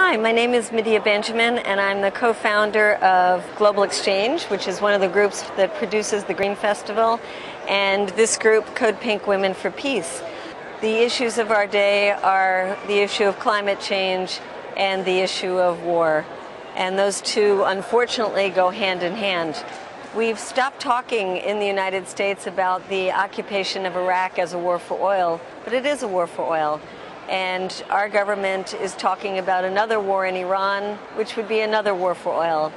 Hi, my name is Medea Benjamin, and I'm the co-founder of Global Exchange, which is one of the groups that produces the Green Festival, and this group, Code Pink Women for Peace. The issues of our day are the issue of climate change and the issue of war, and those two, unfortunately, go hand in hand. We've stopped talking in the United States about the occupation of Iraq as a war for oil, but it is a war for oil. And our government is talking about another war in Iran, which would be another war for oil.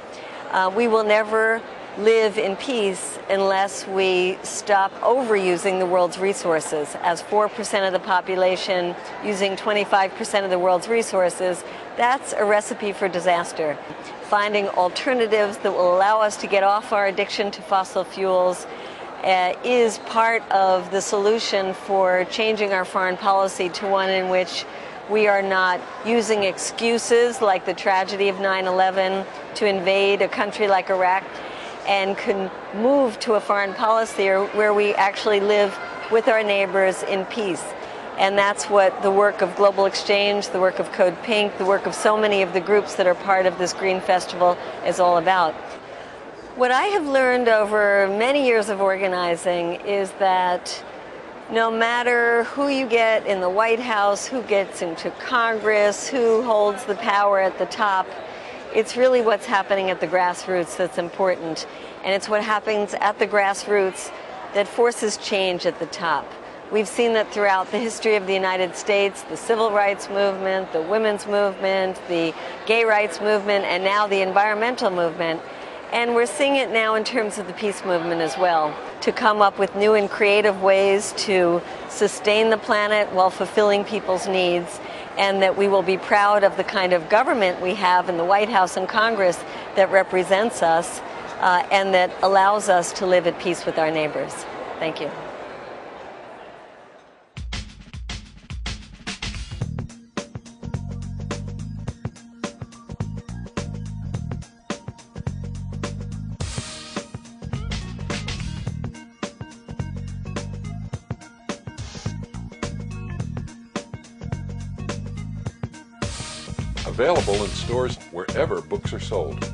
We will never live in peace unless we stop overusing the world's resources. As 4% of the population using 25% of the world's resources, that's a recipe for disaster. Finding alternatives that will allow us to get off our addiction to fossil fuels is part of the solution for changing our foreign policy to one in which we are not using excuses like the tragedy of 9/11 to invade a country like Iraq, and can move to a foreign policy where we actually live with our neighbors in peace. And that's what the work of Global Exchange, the work of Code Pink, the work of so many of the groups that are part of this Green Festival is all about. What I have learned over many years of organizing is that no matter who you get in the White House, who gets into Congress, who holds the power at the top, it's really what's happening at the grassroots that's important. And it's what happens at the grassroots that forces change at the top. We've seen that throughout the history of the United States, the civil rights movement, the women's movement, the gay rights movement, and now the environmental movement. And we're seeing it now in terms of the peace movement as well, to come up with new and creative ways to sustain the planet while fulfilling people's needs, and that we will be proud of the kind of government we have in the White House and Congress that represents us and that allows us to live at peace with our neighbors. Thank you. Available in stores wherever books are sold.